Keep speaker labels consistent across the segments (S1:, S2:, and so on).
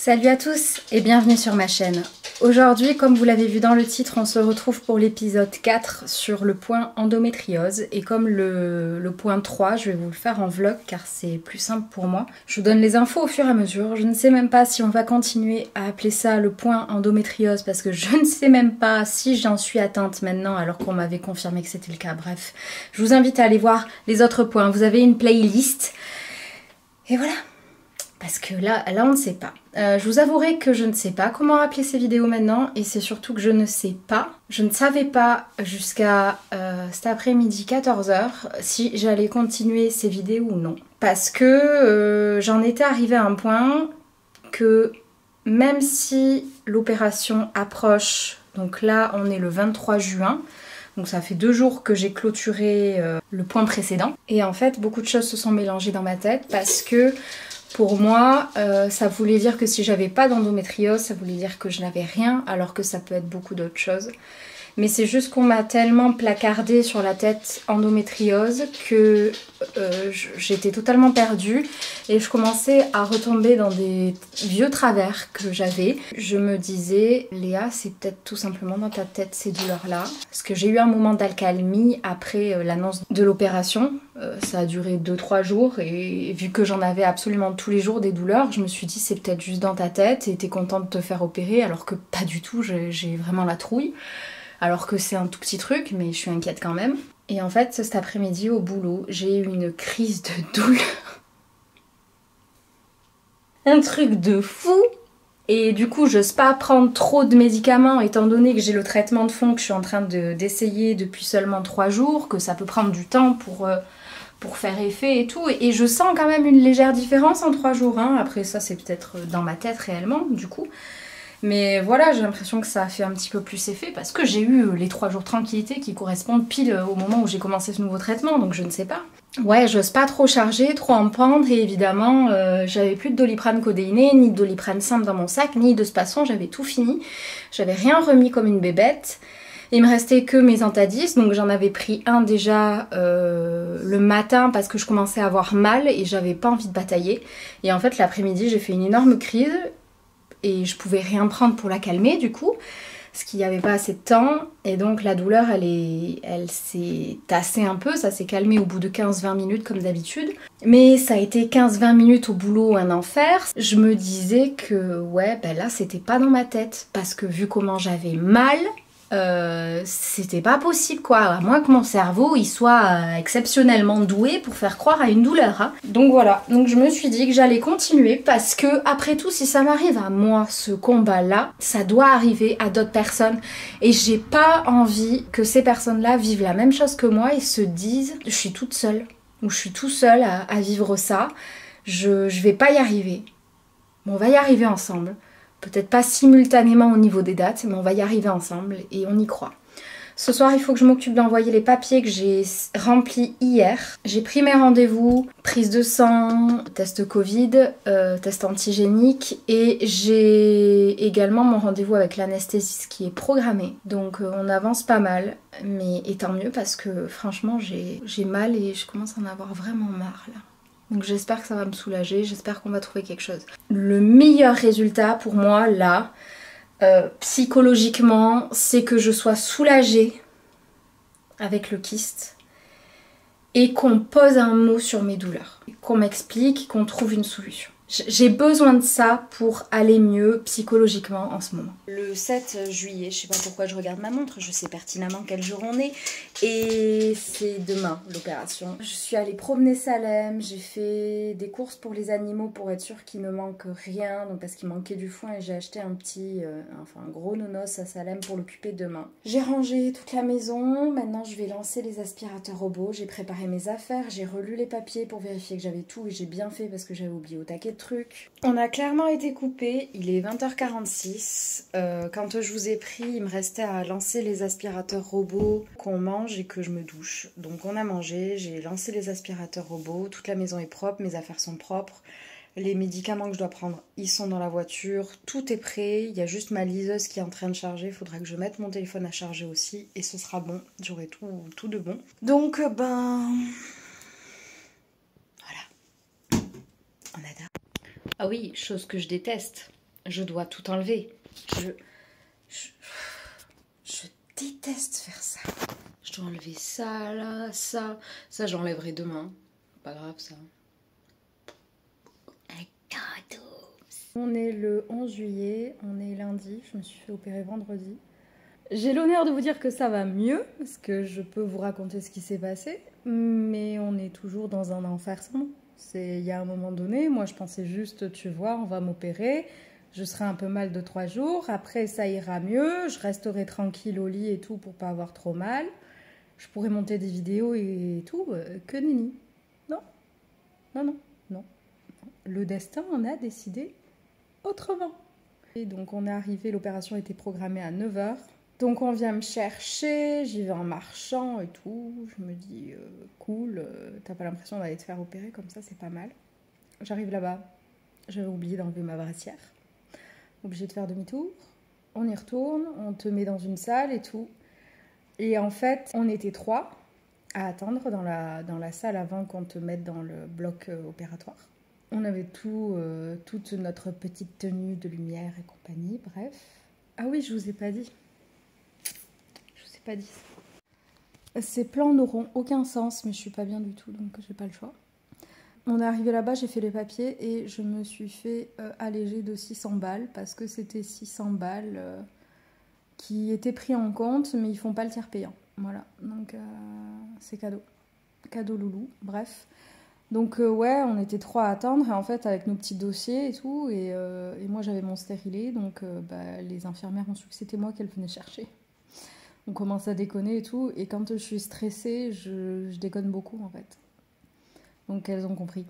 S1: Salut à tous et bienvenue sur ma chaîne. Aujourd'hui, comme vous l'avez vu dans le titre, on se retrouve pour l'épisode 4 sur le point endométriose. Et comme le point 3, je vais vous le faire en vlog car c'est plus simple pour moi. Je vous donne les infos au fur et à mesure. Je ne sais même pas si on va continuer à appeler ça le point endométriose parce que je ne sais même pas si j'en suis atteinte maintenant alors qu'on m'avait confirmé que c'était le cas. Bref, je vous invite à aller voir les autres points. Vous avez une playlist. Et voilà. Parce que là on ne sait pas. Je vous avouerai que je ne sais pas comment appeler ces vidéos maintenant et c'est surtout que je ne sais pas. Je ne savais pas jusqu'à cet après-midi 14h si j'allais continuer ces vidéos ou non. Parce que j'en étais arrivée à un point que même si l'opération approche, donc là on est le 23 juin, donc ça fait 2 jours que j'ai clôturé le point précédent. Et en fait beaucoup de choses se sont mélangées dans ma tête parce que pour moi, ça voulait dire que si j'avais pas d'endométriose, ça voulait dire que je n'avais rien, alors que ça peut être beaucoup d'autres choses. Mais c'est juste qu'on m'a tellement placardé sur la tête endométriose que j'étais totalement perdue et je commençais à retomber dans des vieux travers que j'avais. Je me disais, Léa, c'est peut-être tout simplement dans ta tête ces douleurs-là. Parce que j'ai eu un moment d'alcalmie après l'annonce de l'opération. Ça a duré 2-3 jours et vu que j'en avais absolument tous les jours des douleurs, je me suis dit c'est peut-être juste dans ta tête et t'es contente de te faire opérer alors que pas du tout, j'ai vraiment la trouille. Alors que c'est un tout petit truc, mais je suis inquiète quand même. Et en fait, cet après-midi au boulot, j'ai eu une crise de douleur. Un truc de fou. Et du coup, j'ose pas prendre trop de médicaments étant donné que j'ai le traitement de fond que je suis en train d'essayer depuis seulement 3 jours, que ça peut prendre du temps pour faire effet et tout. Et je sens quand même une légère différence en 3 jours. Hein. Après ça, c'est peut-être dans ma tête réellement, du coup. Mais voilà, j'ai l'impression que ça a fait un petit peu plus effet parce que j'ai eu les 3 jours de tranquillité qui correspondent pile au moment où j'ai commencé ce nouveau traitement, donc je ne sais pas. Ouais, j'ose pas trop charger, trop en prendre et évidemment, j'avais plus de Doliprane codéiné, ni de Doliprane simple dans mon sac, ni de Spasson, j'avais tout fini. J'avais rien remis comme une bébête. Il me restait que mes Antadis, donc j'en avais pris un déjà le matin parce que je commençais à avoir mal et j'avais pas envie de batailler. Et en fait, l'après-midi, j'ai fait une énorme crise. Et je pouvais rien prendre pour la calmer du coup, parce qu'il n'y avait pas assez de temps. Et donc la douleur, elle s'est tassée un peu, ça s'est calmé au bout de 15-20 minutes comme d'habitude. Mais ça a été 15-20 minutes au boulot, un enfer. Je me disais que ouais, ben là c'était pas dans ma tête, parce que vu comment j'avais mal, c'était pas possible quoi, à moins que mon cerveau il soit exceptionnellement doué pour faire croire à une douleur hein. Donc voilà, donc je me suis dit que j'allais continuer parce que après tout si ça m'arrive à moi ce combat là, ça doit arriver à d'autres personnes et j'ai pas envie que ces personnes là vivent la même chose que moi et se disent je suis toute seule ou je suis tout seul à vivre ça, je vais pas y arriver. Bon, on va y arriver ensemble. Peut-être pas simultanément au niveau des dates, mais on va y arriver ensemble et on y croit. Ce soir, il faut que je m'occupe d'envoyer les papiers que j'ai remplis hier. J'ai pris mes rendez-vous, prise de sang, test Covid, test antigénique et j'ai également mon rendez-vous avec l'anesthésiste qui est programmé. Donc on avance pas mal, mais et tant mieux parce que franchement j'ai mal et je commence à en avoir vraiment marre là. Donc j'espère que ça va me soulager, j'espère qu'on va trouver quelque chose. Le meilleur résultat pour moi là, psychologiquement, c'est que je sois soulagée avec le kyste et qu'on pose un mot sur mes douleurs, qu'on m'explique, qu'on trouve une solution. J'ai besoin de ça pour aller mieux psychologiquement en ce moment. Le 7 juillet, je sais pas pourquoi je regarde ma montre, je sais pertinemment quel jour on est. Et c'est demain l'opération. Je suis allée promener Salem, j'ai fait des courses pour les animaux pour être sûre qu'il me manque rien. Donc parce qu'il manquait du foin et j'ai acheté un gros nonos à Salem pour l'occuper demain. J'ai rangé toute la maison, maintenant je vais lancer les aspirateurs robots. J'ai préparé mes affaires, j'ai relu les papiers pour vérifier que j'avais tout et j'ai bien fait parce que j'avais oublié au taquet de trucs. On a clairement été coupé, il est 20h46. Quand je vous ai pris, il me restait à lancer les aspirateurs robots, qu'on mange et que je me douche. Donc on a mangé, j'ai lancé les aspirateurs robots, toute la maison est propre, mes affaires sont propres. Les médicaments que je dois prendre, ils sont dans la voiture, tout est prêt, il y a juste ma liseuse qui est en train de charger, il faudra que je mette mon téléphone à charger aussi et ce sera bon, j'aurai tout de bon. Donc voilà, on adore. Ah oui, chose que je déteste, Je dois tout enlever. Je, je déteste faire ça. Je dois enlever ça, là, ça. Ça, j'enlèverai demain. Pas grave, ça. Un cadeau. On est le 11 juillet, on est lundi. Je me suis fait opérer vendredi. J'ai l'honneur de vous dire que ça va mieux, parce que je peux vous raconter ce qui s'est passé. Mais on est toujours dans un enfer sans nom. Il y a un moment donné, moi je pensais juste, tu vois, on va m'opérer. Je serai un peu mal de 3 jours. Après, ça ira mieux. Je resterai tranquille au lit et tout pour pas avoir trop mal. Je pourrais monter des vidéos et tout. Que nenni. Non, non, non, non. Le destin en a décidé autrement. Et donc, on est arrivé, l'opération était programmée à 9 h. Donc, on vient me chercher. J'y vais en marchant et tout. Je me dis, cool. T'as pas l'impression d'aller te faire opérer comme ça, c'est pas mal. J'arrive là-bas. J'avais oublié d'enlever ma brassière. Obligé de faire demi-tour. On y retourne, on te met dans une salle et tout. Et en fait, on était 3 à attendre dans la salle avant qu'on te mette dans le bloc opératoire. On avait toute notre petite tenue de lumière et compagnie, bref. Ah oui, je vous ai pas dit. Je vous ai pas dit. Ces plans n'auront aucun sens, mais je suis pas bien du tout, donc j'ai pas le choix. On est arrivé là-bas, j'ai fait les papiers et je me suis fait alléger de 600 balles parce que c'était 600 balles qui étaient pris en compte, mais ils font pas le tiers payant. Voilà, donc c'est cadeau. Cadeau loulou, bref. Donc ouais, on était 3 à attendre et en fait avec nos petits dossiers et tout, et moi j'avais mon stérilet, donc les infirmières ont su que c'était moi qu'elles venaient chercher. On commence à déconner et tout, et quand je suis stressée, je déconne beaucoup en fait. Donc elles ont compris.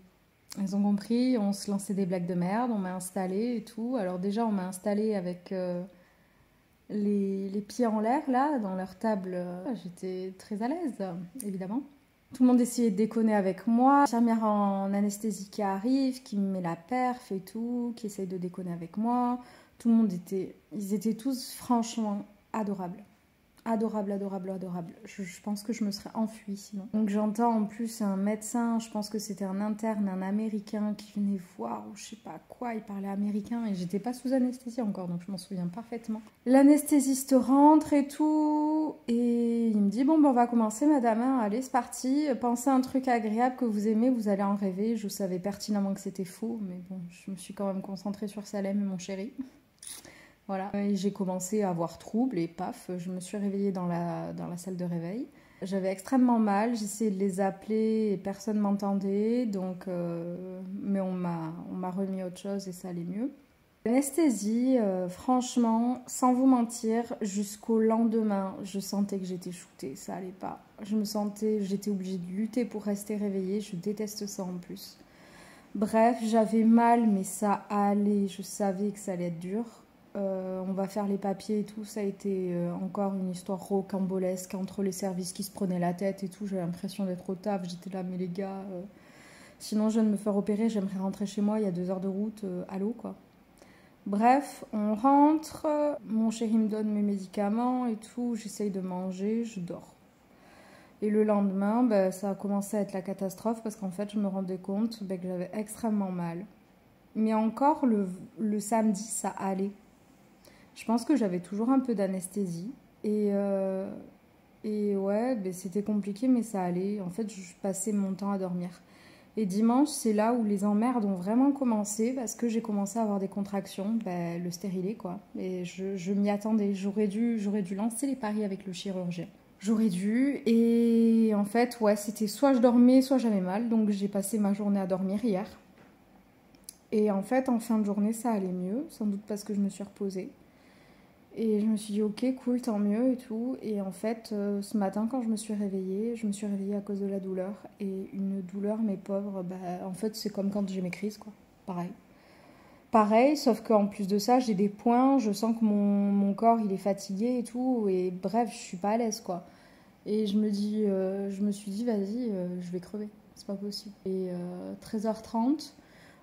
S1: Elles ont compris, on se lançait des blagues de merde, on m'a installée et tout. Alors déjà, on m'a installée avec les pieds en l'air, là, dans leur table. J'étais très à l'aise, évidemment. Tout le monde essayait de déconner avec moi. L'infirmière en anesthésie qui arrive, qui me met la perf et tout, qui essaye de déconner avec moi. Tout le monde ils étaient tous franchement adorables. Adorable, adorable, adorable. Je pense que je me serais enfuie sinon. Donc j'entends en plus un médecin, je pense que c'était un interne, un américain qui venait voir ou je sais pas quoi, il parlait américain et j'étais pas sous anesthésie encore donc je m'en souviens parfaitement. L'anesthésiste rentre et tout et il me dit bon ben on va commencer madame, hein. Allez c'est parti, pensez à un truc agréable que vous aimez, vous allez en rêver. Je savais pertinemment que c'était faux mais bon je me suis quand même concentrée sur Salem et mon chéri. Voilà, et j'ai commencé à avoir trouble et paf, je me suis réveillée dans la salle de réveil. J'avais extrêmement mal, j'essayais de les appeler et personne m'entendait, donc mais on m'a remis autre chose et ça allait mieux. L'anesthésie, franchement, sans vous mentir, jusqu'au lendemain, je sentais que j'étais shootée, ça allait pas. J'étais obligée de lutter pour rester réveillée, je déteste ça en plus. Bref, j'avais mal, mais ça allait, je savais que ça allait être dur. On va faire les papiers et tout, ça a été encore une histoire rocambolesque entre les services qui se prenaient la tête et tout. J'avais l'impression d'être au taf, j'étais là, mais les gars, sinon je viens de me faire opérer, j'aimerais rentrer chez moi, il y a 2 heures de route, allô quoi. Bref, on rentre, mon chéri me donne mes médicaments et tout, j'essaye de manger, je dors. Et le lendemain, ça a commencé à être la catastrophe parce qu'en fait je me rendais compte que j'avais extrêmement mal. Mais encore le samedi, ça allait. Je pense que j'avais toujours un peu d'anesthésie. Et ouais, c'était compliqué, mais ça allait. En fait, je passais mon temps à dormir. Et dimanche, c'est là où les emmerdes ont vraiment commencé, parce que j'ai commencé à avoir des contractions, le stérilet, quoi. Et je m'y attendais. J'aurais dû lancer les paris avec le chirurgien. J'aurais dû. Et en fait, ouais, c'était soit je dormais, soit j'avais mal. Donc j'ai passé ma journée à dormir hier. Et en fait, en fin de journée, ça allait mieux, sans doute parce que je me suis reposée. Et je me suis dit, ok, cool, tant mieux et tout. Et en fait, ce matin, quand je me suis réveillée à cause de la douleur. Et une douleur, mes pauvres, en fait, c'est comme quand j'ai mes crises, quoi. Pareil. Pareil, sauf qu'en plus de ça, j'ai des points, je sens que mon corps, il est fatigué et tout. Et bref, je suis pas à l'aise, quoi. Et je me suis dit, vas-y, je vais crever. C'est pas possible. Et 13h30...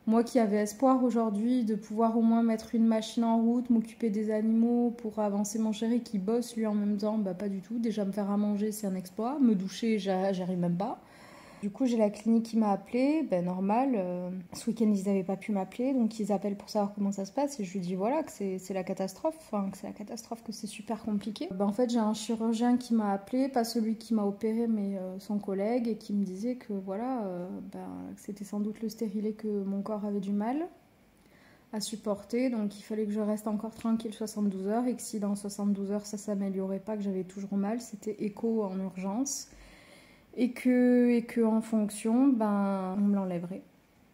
S1: Moi qui avais espoir aujourd'hui de pouvoir au moins mettre une machine en route, m'occuper des animaux pour avancer mon chéri qui bosse lui en même temps, pas du tout. Déjà me faire à manger c'est un exploit, me doucher j'arrive même pas. Du coup, j'ai la clinique qui m'a appelée, ben normal. Ce week-end, ils n'avaient pas pu m'appeler, donc ils appellent pour savoir comment ça se passe. Et je lui dis voilà, que c'est la catastrophe, enfin, que c'est la catastrophe, que c'est super compliqué. Ben, en fait, j'ai un chirurgien qui m'a appelé, pas celui qui m'a opéré, mais son collègue, et qui me disait que voilà, que c'était sans doute le stérilet que mon corps avait du mal à supporter, donc il fallait que je reste encore tranquille 72 heures, et que si dans 72 heures ça s'améliorait pas, que j'avais toujours mal, c'était écho en urgence. Et que en fonction, on me l'enlèverait.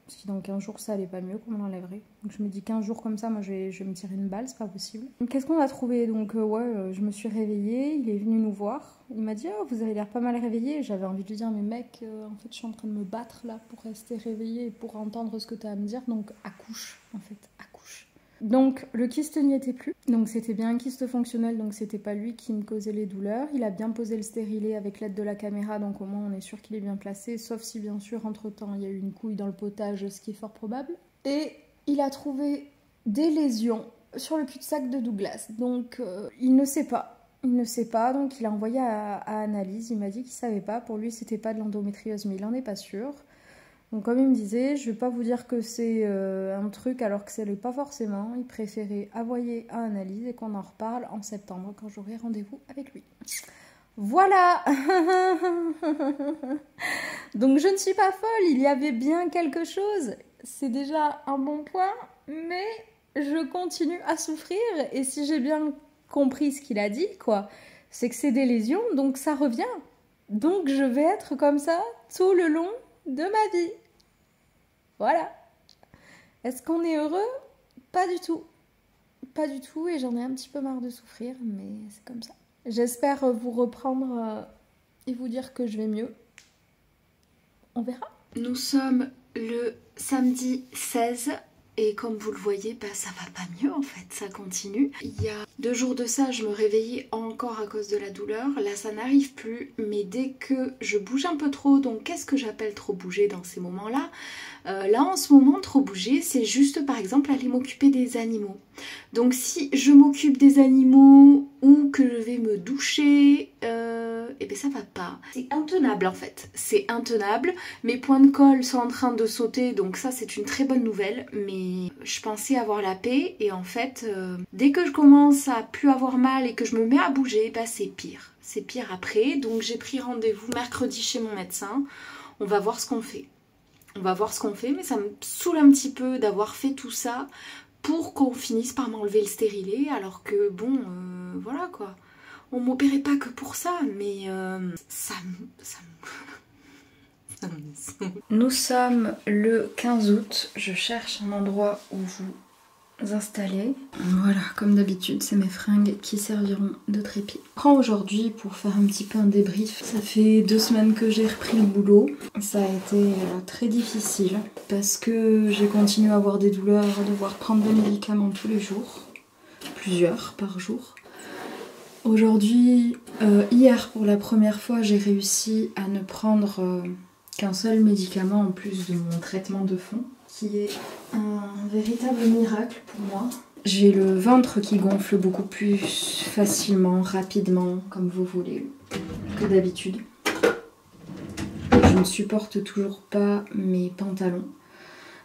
S1: Si dans 15 jours ça allait pas mieux, qu'on me l'enlèverait. Donc je me dis 15 jours comme ça, moi je vais me tirer une balle, c'est pas possible. Qu'est-ce qu'on a trouvé? Donc je me suis réveillée, il est venu nous voir. Il m'a dit oh, vous avez l'air pas mal réveillé. J'avais envie de lui dire mais mec, en fait je suis en train de me battre là pour rester réveillée et pour entendre ce que tu as à me dire. Donc accouche, en fait, accouche. Donc le kyste n'y était plus, donc c'était bien un kyste fonctionnel, donc c'était pas lui qui me causait les douleurs. Il a bien posé le stérilet avec l'aide de la caméra, donc au moins on est sûr qu'il est bien placé, sauf si bien sûr entre temps il y a eu une couille dans le potage, ce qui est fort probable. Et il a trouvé des lésions sur le cul-de-sac de Douglas, donc il ne sait pas. Il ne sait pas, donc il a envoyé à analyse, il m'a dit qu'il savait pas, pour lui c'était pas de l'endométriose mais il en est pas sûr. Donc comme il me disait, je vais pas vous dire que c'est un truc alors que ça l'est pas forcément. Il préférait envoyer à analyse et qu'on en reparle en septembre quand j'aurai rendez-vous avec lui. Voilà. Donc je ne suis pas folle, il y avait bien quelque chose. C'est déjà un bon point, mais je continue à souffrir. Et si j'ai bien compris ce qu'il a dit, quoi, c'est que c'est des lésions, donc ça revient. Donc je vais être comme ça tout le long de ma vie. Voilà. Est-ce qu'on est heureux? Pas du tout. Pas du tout, et j'en ai un petit peu marre de souffrir, mais c'est comme ça. J'espère vous reprendre et vous dire que je vais mieux. On verra. Nous sommes le samedi 16 et comme vous le voyez, ça va pas mieux en fait, ça continue. Il y a 2 jours de ça, je me réveillais encore à cause de la douleur. Là, ça n'arrive plus, mais dès que je bouge un peu trop, donc qu'est-ce que j'appelle trop bouger dans ces moments-là? Là, en ce moment, trop bouger, c'est juste par exemple aller m'occuper des animaux. Donc si je m'occupe des animaux ou que je vais me doucher, et bien ça va pas. C'est intenable en fait, c'est intenable. Mes points de colle sont en train de sauter, donc ça c'est une très bonne nouvelle. Mais je pensais avoir la paix et en fait, dès que je commence à plus avoir mal et que je me mets à bouger, c'est pire. C'est pire après, donc j'ai pris rendez-vous mercredi chez mon médecin. On va voir ce qu'on fait. On va voir ce qu'on fait, mais ça me saoule un petit peu d'avoir fait tout ça pour qu'on finisse par m'enlever le stérilet, alors que bon, voilà quoi. On m'opérait pas que pour ça, mais ça me saoule. Nous sommes le 15 août, je cherche un endroit où vous installer. Voilà, comme d'habitude, c'est mes fringues qui serviront de trépied. Je prends aujourd'hui pour faire un petit peu un débrief. Ça fait 2 semaines que j'ai repris le boulot. Ça a été très difficile parce que j'ai continué à avoir des douleurs, à devoir prendre des médicaments tous les jours, plusieurs par jour. Aujourd'hui, hier pour la première fois, j'ai réussi à ne prendre qu'un seul médicament en plus de mon traitement de fond, qui est un véritable miracle pour moi. J'ai le ventre qui gonfle beaucoup plus facilement, rapidement, comme vous voulez, que d'habitude. Je ne supporte toujours pas mes pantalons.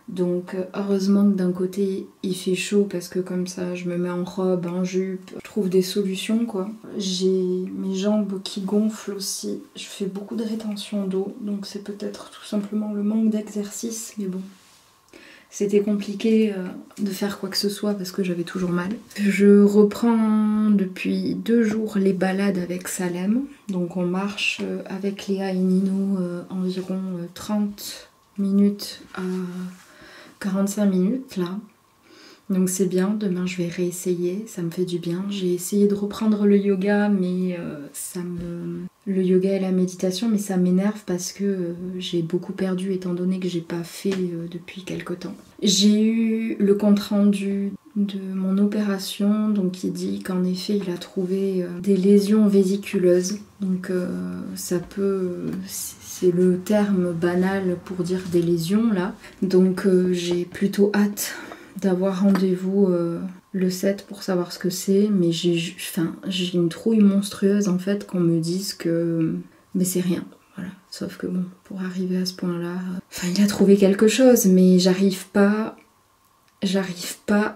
S1: Donc heureusement que d'un côté il fait chaud parce que comme ça je me mets en robe, en jupe, je trouve des solutions quoi. J'ai mes jambes qui gonflent aussi, je fais beaucoup de rétention d'eau, donc c'est peut-être tout simplement le manque d'exercice, mais bon. C'était compliqué de faire quoi que ce soit parce que j'avais toujours mal. Je reprends depuis 2 jours les balades avec Salem. Donc on marche avec Léa et Nino environ 30 minutes à 45 minutes là. Donc c'est bien, demain je vais réessayer, ça me fait du bien. J'ai essayé de reprendre le yoga, mais le yoga et la méditation, mais ça m'énerve parce que j'ai beaucoup perdu étant donné que j'ai pas fait depuis quelque temps. J'ai eu le compte rendu de mon opération, donc il dit qu'en effet il a trouvé des lésions vésiculeuses. Donc ça peut... c'est le terme banal pour dire des lésions là. Donc j'ai plutôt hâte d'avoir rendez-vous le 7 pour savoir ce que c'est, mais j'ai une trouille monstrueuse en fait qu'on me dise que mais c'est rien. Voilà. Sauf que bon, pour arriver à ce point-là, enfin il a trouvé quelque chose, mais j'arrive pas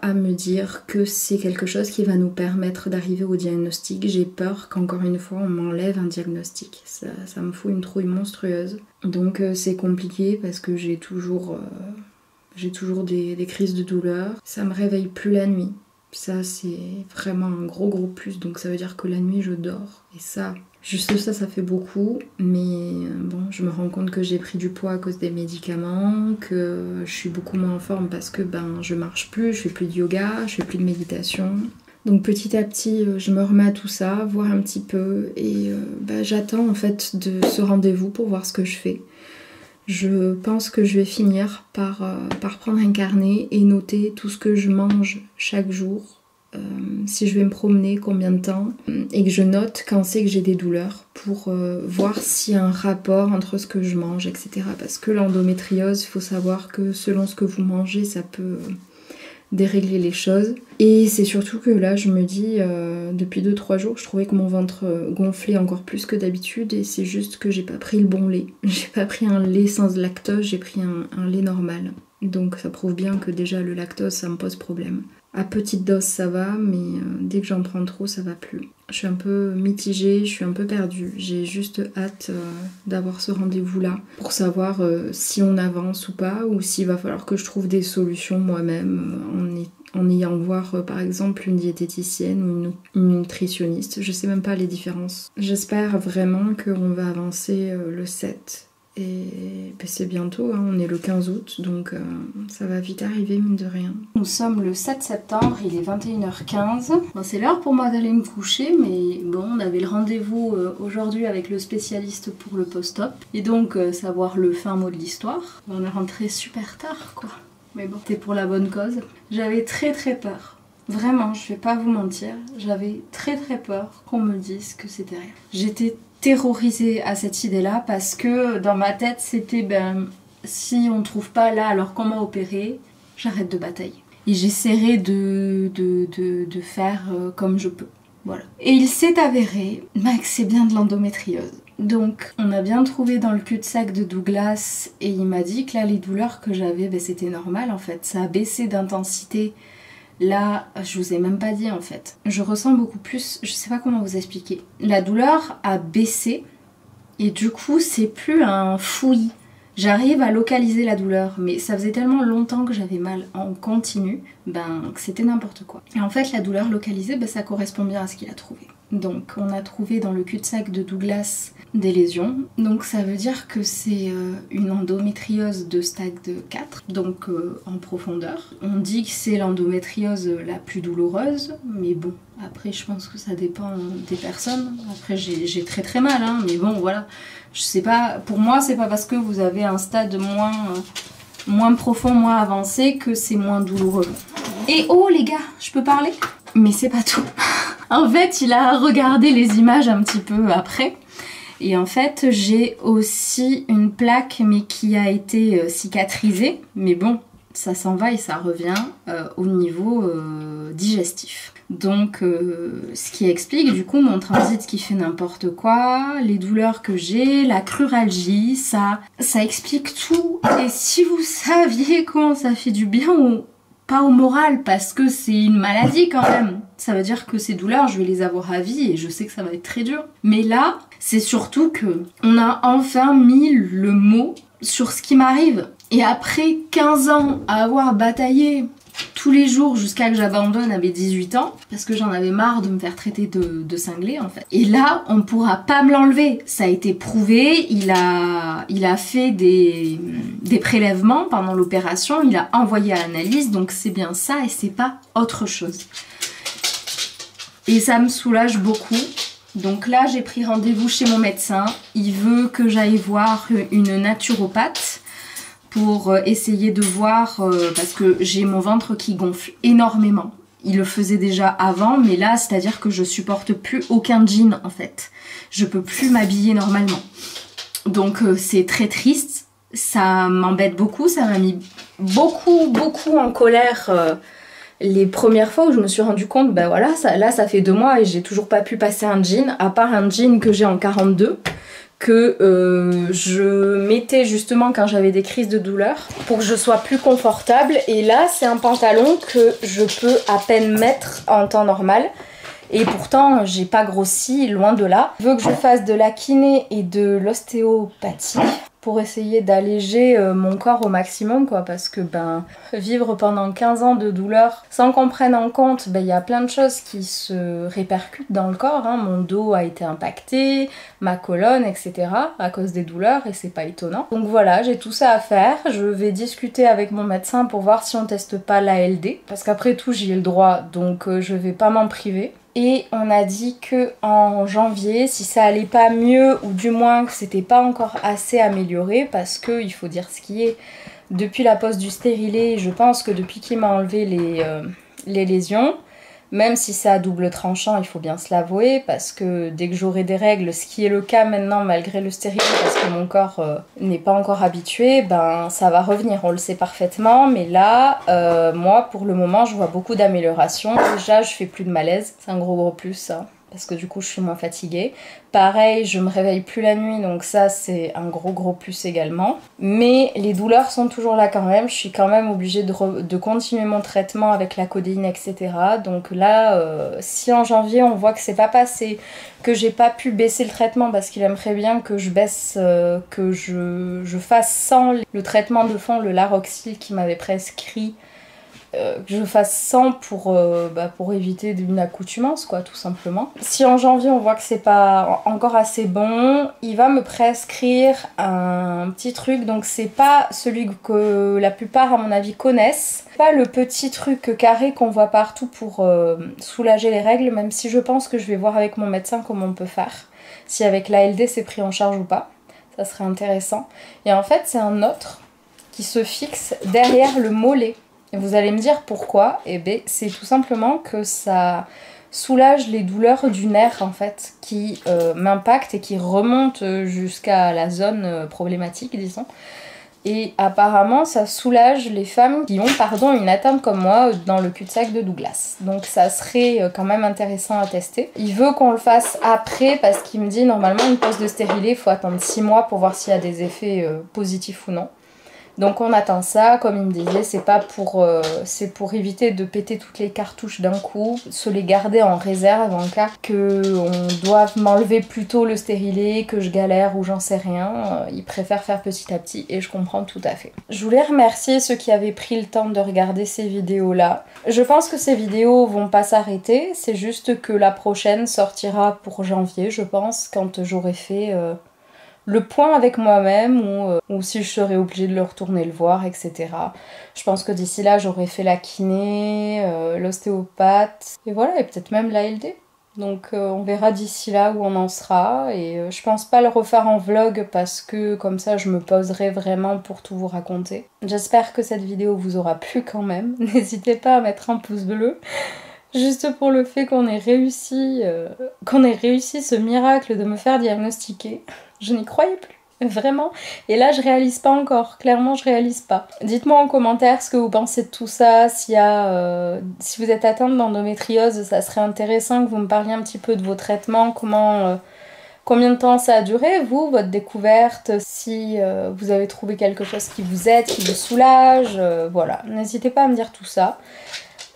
S1: à me dire que c'est quelque chose qui va nous permettre d'arriver au diagnostic. J'ai peur qu'encore une fois on m'enlève un diagnostic. Ça me fout une trouille monstrueuse. Donc c'est compliqué parce que j'ai toujours des crises de douleur. Ça me réveille plus la nuit. Ça c'est vraiment un gros plus, donc ça veut dire que la nuit je dors. Et ça, juste ça fait beaucoup, mais bon, je me rends compte que j'ai pris du poids à cause des médicaments, que je suis beaucoup moins en forme parce que je marche plus, je fais plus de yoga, je fais plus de méditation. Donc petit à petit, je me remets à tout ça, voir un petit peu, et j'attends en fait de ce rendez-vous pour voir ce que je fais. Je pense que je vais finir par prendre un carnet et noter tout ce que je mange chaque jour, si je vais me promener, combien de temps, et que je note quand c'est que j'ai des douleurs pour voir s'il y a un rapport entre ce que je mange, etc. Parce que l'endométriose, il faut savoir que selon ce que vous mangez, ça peut dérégler les choses. Et c'est surtout que là je me dis, depuis 2-3 jours, je trouvais que mon ventre gonflait encore plus que d'habitude, et c'est juste que j'ai pas pris le bon lait. J'ai pas pris un lait sans lactose, j'ai pris un lait normal. Donc ça prouve bien que déjà le lactose ça me pose problème. À petite dose ça va, mais dès que j'en prends trop ça va plus. Je suis un peu mitigée, je suis un peu perdue. J'ai juste hâte d'avoir ce rendez-vous là pour savoir si on avance ou pas, ou s'il va falloir que je trouve des solutions moi-même en ayant voir par exemple une diététicienne ou une nutritionniste. Je sais même pas les différences. J'espère vraiment qu'on va avancer le 7. Et c'est bientôt, hein, on est le 15 août, donc ça va vite arriver, mine de rien. Nous sommes le 7 septembre, il est 21h15. Bon, c'est l'heure pour moi d'aller me coucher, mais bon, on avait le rendez-vous aujourd'hui avec le spécialiste pour le post-op. Et donc, savoir le fin mot de l'histoire. On est rentré super tard, quoi. Mais bon, c'était pour la bonne cause. J'avais très peur. Vraiment, je vais pas vous mentir, j'avais très peur qu'on me dise que c'était rien. J'étais terrorisée à cette idée-là parce que dans ma tête c'était si on trouve pas là alors qu'on m'a opéré, j'arrête de batailler. Et j'essaierai de faire comme je peux. Voilà. Et il s'est avéré que c'est bien de l'endométriose. Donc on a bien trouvé dans le cul-de-sac de Douglas et il m'a dit que là les douleurs que j'avais, c'était normal en fait. Ça a baissé d'intensité. Là, je vous ai même pas dit en fait. Je ressens beaucoup plus, je sais pas comment vous expliquer. La douleur a baissé et du coup c'est plus un fouillis. J'arrive à localiser la douleur, mais ça faisait tellement longtemps que j'avais mal en continu, que c'était n'importe quoi. Et en fait la douleur localisée, ça correspond bien à ce qu'il a trouvé. Donc on a trouvé dans le cul-de-sac de Douglas des lésions. Donc ça veut dire que c'est une endométriose de stade 4, donc en profondeur. On dit que c'est l'endométriose la plus douloureuse, mais bon, après je pense que ça dépend des personnes. Après j'ai très mal, hein, mais bon voilà. Je sais pas, pour moi c'est pas parce que vous avez un stade moins profond, moins avancé que c'est moins douloureux. Et oh les gars, je peux parler? Mais c'est pas tout. En fait, il a regardé les images un petit peu après. Et en fait, j'ai aussi une plaque, mais qui a été cicatrisée. Mais bon, ça s'en va et ça revient au niveau digestif. Donc, ce qui explique du coup mon transit qui fait n'importe quoi, les douleurs que j'ai, la cruralgie, ça explique tout. Et si vous saviez comment ça fait du bien pas au moral, parce que c'est une maladie quand même. Ça veut dire que ces douleurs, je vais les avoir à vie et je sais que ça va être très dur. Mais là, c'est surtout que on a enfin mis le mot sur ce qui m'arrive. Et après 15 ans à avoir bataillé tous les jours jusqu'à que j'abandonne à mes 18 ans, parce que j'en avais marre de me faire traiter de cinglé en fait. Et là, on pourra pas me l'enlever. Ça a été prouvé, il a fait des prélèvements pendant l'opération, il a envoyé à l'analyse, donc c'est bien ça et c'est pas autre chose. Et ça me soulage beaucoup. Donc là, j'ai pris rendez-vous chez mon médecin. Il veut que j'aille voir une naturopathe pour essayer de voir, parce que j'ai mon ventre qui gonfle énormément. Il le faisait déjà avant, mais là, c'est-à-dire que je supporte plus aucun jean en fait. Je peux plus m'habiller normalement. Donc c'est très triste, ça m'embête beaucoup, ça m'a mis beaucoup en colère les premières fois où je me suis rendu compte, voilà, là ça fait 2 mois et j'ai toujours pas pu passer un jean, à part un jean que j'ai en 42, que je mettais justement quand j'avais des crises de douleur pour que je sois plus confortable. Et là, c'est un pantalon que je peux à peine mettre en temps normal. Et pourtant, j'ai pas grossi, loin de là. Je veux que je fasse de la kiné et de l'ostéopathie pour essayer d'alléger mon corps au maximum, quoi, parce que vivre pendant 15 ans de douleur sans qu'on prenne en compte, y a plein de choses qui se répercutent dans le corps, hein. Mon dos a été impacté, ma colonne, etc. à cause des douleurs, et c'est pas étonnant. Donc voilà, j'ai tout ça à faire. Je vais discuter avec mon médecin pour voir si on teste pas l'ALD, parce qu'après tout, j'y ai le droit, donc je vais pas m'en priver. Et on a dit que en janvier, si ça allait pas mieux, ou du moins que c'était pas encore assez amélioré, parce que il faut dire ce qui est, depuis la pose du stérilet, je pense que depuis qu'il m'a enlevé les lésions, même si c'est à double tranchant, il faut bien se l'avouer, parce que dès que j'aurai des règles, ce qui est le cas maintenant malgré le stérilet, parce que mon corps n'est pas encore habitué, ça va revenir, on le sait parfaitement. Mais là, moi pour le moment, je vois beaucoup d'améliorations. Déjà, je fais plus de malaise, c'est un gros plus ça, parce que du coup je suis moins fatiguée. Pareil, je me réveille plus la nuit, donc ça c'est un gros plus également. Mais les douleurs sont toujours là quand même, je suis quand même obligée de continuer mon traitement avec la codéine, etc. Donc là, si en janvier on voit que c'est pas passé, que j'ai pas pu baisser le traitement parce qu'il aimerait bien que je baisse, que je fasse sans le traitement de fond, le Laroxyl qu'il m'avait prescrit, que je fasse sans pour éviter une accoutumance, quoi, tout simplement. Si en janvier on voit que c'est pas encore assez bon, il va me prescrire un petit truc, donc c'est pas celui que la plupart à mon avis connaissent, pas le petit truc carré qu'on voit partout pour soulager les règles, même si je pense que je vais voir avec mon médecin comment on peut faire, si avec l'ALD c'est pris en charge ou pas, ça serait intéressant. Et en fait c'est un autre qui se fixe derrière le mollet. Et vous allez me dire pourquoi. Eh bien, c'est tout simplement que ça soulage les douleurs du nerf, en fait, qui m'impactent et qui remontent jusqu'à la zone problématique, disons. Et apparemment, ça soulage les femmes qui ont, une atteinte comme moi dans le cul-de-sac de Douglas. Donc ça serait quand même intéressant à tester. Il veut qu'on le fasse après parce qu'il me dit, normalement, une pose de stérilet, il faut attendre 6 mois pour voir s'il y a des effets positifs ou non. Donc on attend ça, comme il me disait, c'est pour éviter de péter toutes les cartouches d'un coup, se les garder en réserve en cas qu'on doive m'enlever plus tôt le stérilet, que je galère ou j'en sais rien. Il préfère faire petit à petit et je comprends tout à fait. Je voulais remercier ceux qui avaient pris le temps de regarder ces vidéos-là. Je pense que ces vidéos vont pas s'arrêter, c'est juste que la prochaine sortira pour janvier, je pense, quand j'aurai fait le point avec moi-même ou si je serais obligée de le retourner le voir, etc. Je pense que d'ici là, j'aurais fait la kiné, l'ostéopathe, et voilà, et peut-être même l'ALD. Donc on verra d'ici là où on en sera, et je pense pas le refaire en vlog parce que comme ça je me poserai vraiment pour tout vous raconter. J'espère que cette vidéo vous aura plu quand même. N'hésitez pas à mettre un pouce bleu. Juste pour le fait qu'on ait réussi ce miracle de me faire diagnostiquer. Je n'y croyais plus, vraiment. Et là, je réalise pas encore. Clairement, je réalise pas. Dites-moi en commentaire ce que vous pensez de tout ça. Si vous êtes atteinte d'endométriose, ça serait intéressant que vous me parliez un petit peu de vos traitements, combien de temps ça a duré, vous, votre découverte, si vous avez trouvé quelque chose qui vous aide, qui vous soulage, voilà. N'hésitez pas à me dire tout ça.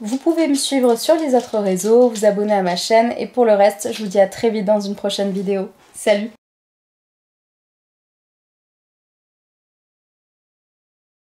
S1: Vous pouvez me suivre sur les autres réseaux, vous abonner à ma chaîne, et pour le reste, je vous dis à très vite dans une prochaine vidéo. Salut!